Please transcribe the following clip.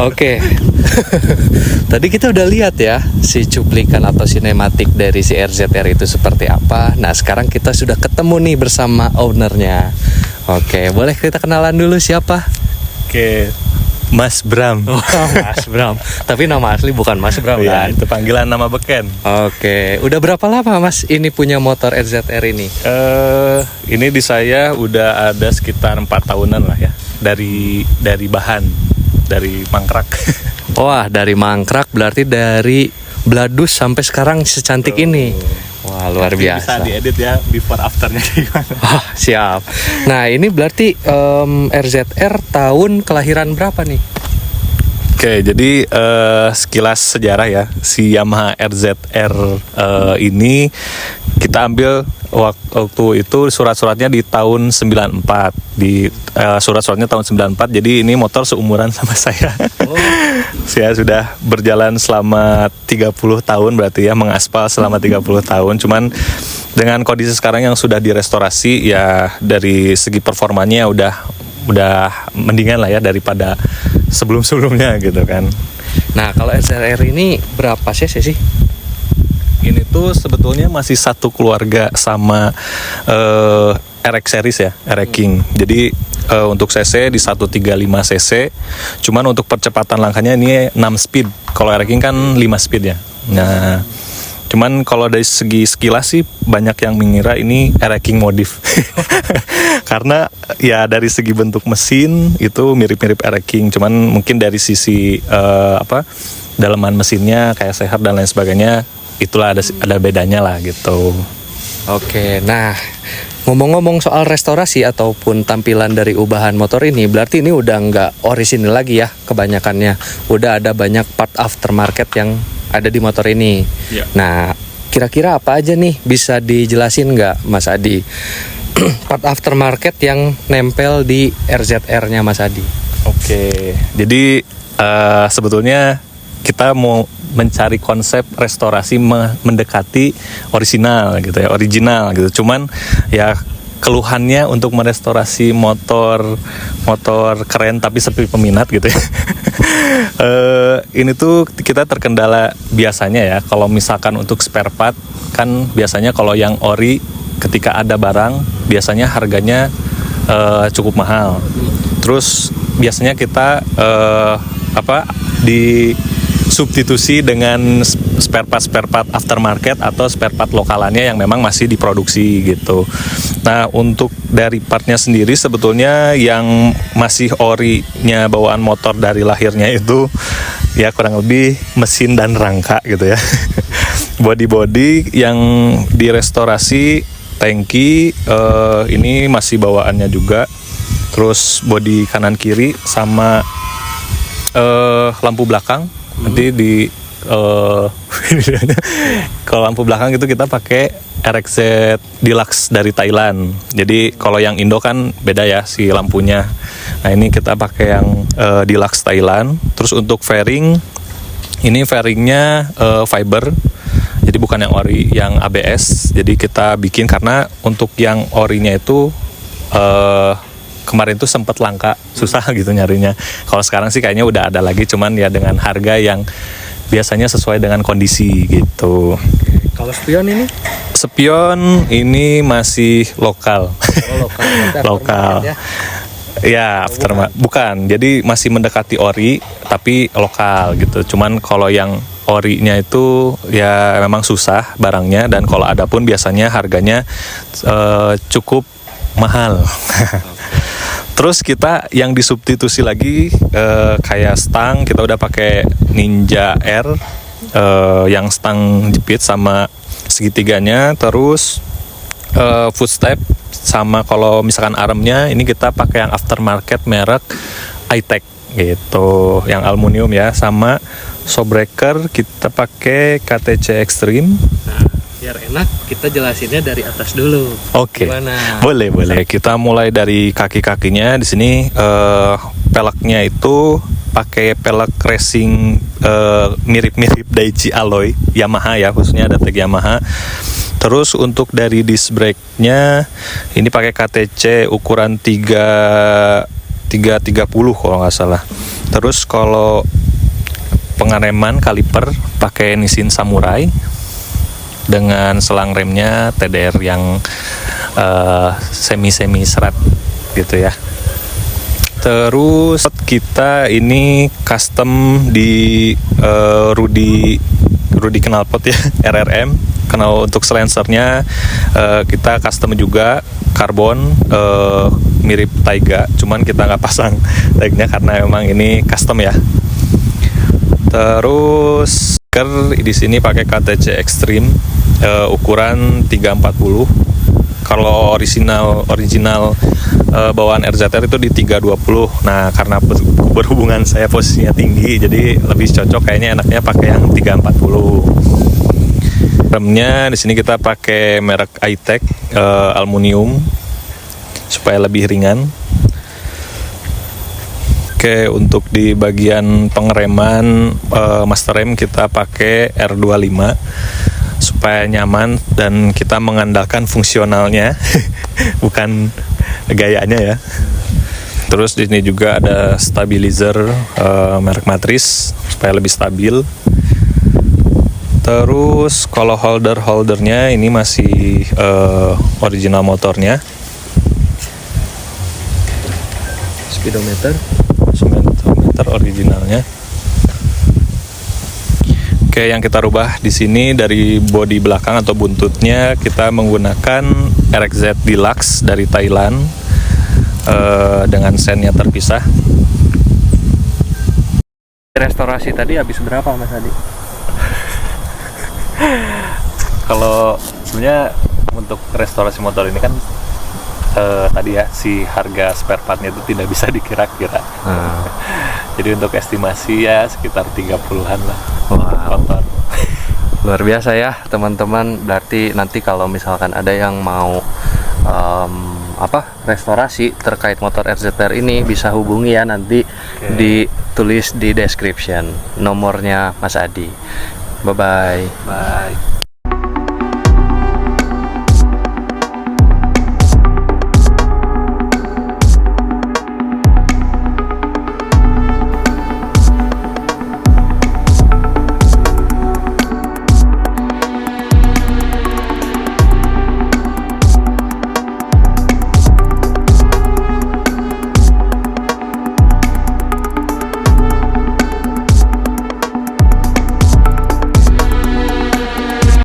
Oke. Tadi kita udah lihat ya si cuplikan atau sinematik dari si RZR itu seperti apa. Nah, sekarang kita sudah ketemu nih bersama ownernya. Oke, boleh kita kenalan dulu siapa? Oke, Mas Bram. Oh, Mas Bram. Tapi nama asli bukan Mas Bram Ya, kan? itu panggilan nama beken. Oke, udah berapa lama Mas ini punya motor RZR ini? Ini di saya udah ada sekitar 4 tahunan lah ya. Dari bahan, dari mangkrak. Wah, dari mangkrak berarti dari bladus sampai sekarang secantik ini. Wah, luar biasa. Bisa diedit ya before afternya gimana. Wah, siap. Nah, ini berarti RZR tahun kelahiran berapa nih? Oke, jadi sekilas sejarah ya, si Yamaha RZR ini kita ambil waktu itu surat-suratnya di tahun 94. Di surat-suratnya tahun 94. Jadi ini motor seumuran sama saya. Oh. Saya sudah berjalan selama 30 tahun berarti ya, mengaspal selama 30 tahun. Cuman dengan kondisi sekarang yang sudah direstorasi ya, dari segi performanya udah mendingan lah ya daripada sebelum-sebelumnya gitu kan. Nah, kalau RZR ini berapa cc sih? Ini tuh sebetulnya masih satu keluarga sama RX series ya, RX King. Jadi untuk cc di 135 cc. Cuman untuk percepatan langkahnya ini 6 speed. Kalau RX King kan 5 speed ya. Nah, cuman kalau dari segi sekilas sih banyak yang mengira ini RX King modif. Karena ya dari segi bentuk mesin itu mirip-mirip RX King. Cuman mungkin dari sisi dalaman mesinnya kayak sehat dan lain sebagainya, itulah ada bedanya lah gitu. Oke, nah ngomong-ngomong soal restorasi ataupun tampilan dari ubahan motor ini, berarti ini udah nggak orisinil lagi ya kebanyakannya. Udah ada banyak part aftermarket yang ada di motor ini. Ya. Nah, kira-kira apa aja nih, bisa dijelasin nggak Mas Adi? Part aftermarket yang nempel di RZR-nya Mas Adi. Oke, jadi sebetulnya kita mau mencari konsep restorasi mendekati original gitu. Cuman ya keluhannya untuk merestorasi motor keren tapi sepi peminat gitu ya. Ini tuh kita terkendala biasanya ya, kalau misalkan untuk spare part kan biasanya kalau yang ori ketika ada barang biasanya harganya cukup mahal. Terus biasanya kita disubstitusi dengan spare part aftermarket atau spare part lokalannya yang memang masih diproduksi gitu. Nah, untuk dari partnya sendiri sebetulnya yang masih orinya bawaan motor dari lahirnya itu ya kurang lebih mesin dan rangka gitu ya. Body yang direstorasi, tangki ini masih bawaannya juga. Terus body kanan kiri sama lampu belakang. Nanti di kalau lampu belakang itu kita pakai RXZ Deluxe dari Thailand. Jadi kalau yang Indo kan beda ya si lampunya. Nah, ini kita pakai yang Deluxe Thailand. Terus untuk fairing, ini fairingnya fiber. Jadi bukan yang ori, yang ABS. Jadi kita bikin karena untuk yang orinya itu kemarin tuh sempat langka, susah gitu nyarinya. Kalau sekarang sih kayaknya udah ada lagi, cuman ya dengan harga yang biasanya sesuai dengan kondisi gitu. Kalau spion ini? Spion ini masih lokal. Oh, lokal. Ya, bukan. Jadi masih mendekati ori tapi lokal gitu. Cuman kalau yang orinya itu ya memang susah barangnya, dan kalau ada pun biasanya harganya cukup mahal. Terus kita yang disubstitusi lagi kayak stang, kita udah pakai Ninja R yang stang jepit sama segitiganya. Terus footstep sama kalau misalkan armnya ini kita pakai yang aftermarket merek iTech gitu, yang aluminium ya. Sama shockbreaker kita pakai KTC Extreme. Biar enak, kita jelasinnya dari atas dulu. Oke. Gimana? Boleh. Kita mulai dari kaki-kakinya. Di sini peleknya itu pakai pelek racing mirip-mirip Daichi Alloy Yamaha ya, khususnya ada tag Yamaha. Terus untuk dari disc brake-nya ini pakai KTC ukuran 330 kalau nggak salah. Terus kalau pengereman kaliper pakai Nissin Samurai dengan selang remnya TDR yang semi serat gitu ya. Terus kita ini custom di Rudy knalpot ya, RRM. Karena untuk silencernya kita custom juga karbon mirip Taiga, cuman kita nggak pasang tagnya karena memang ini custom ya. Terus di sini pakai KTC Extreme ukuran 340. Kalau original bawaan RZR itu di 320. Nah, karena berhubungan saya posisinya tinggi, jadi lebih cocok kayaknya enaknya pakai yang 340. Remnya di sini kita pakai merek iTech aluminium supaya lebih ringan. Oke, untuk di bagian pengereman master rem kita pakai R25 supaya nyaman dan kita mengandalkan fungsionalnya bukan gayanya ya. Terus di sini juga ada stabilizer merek Matris supaya lebih stabil. Terus kalau holdernya ini masih original motornya. Speedometer originalnya. Oke, yang kita rubah di sini dari bodi belakang atau buntutnya kita menggunakan RXZ Deluxe dari Thailand dengan sennya terpisah. Restorasi tadi habis berapa Mas Adi? Kalau sebenarnya untuk restorasi motor ini kan tadi ya si harga spare partnya itu tidak bisa dikira-kira. Jadi untuk estimasi ya sekitar 30-an lah. Wow. Luar biasa ya teman-teman. Berarti nanti kalau misalkan ada yang mau restorasi terkait motor RZR ini bisa hubungi ya, nanti ditulis di description nomornya Mas Adi. Bye.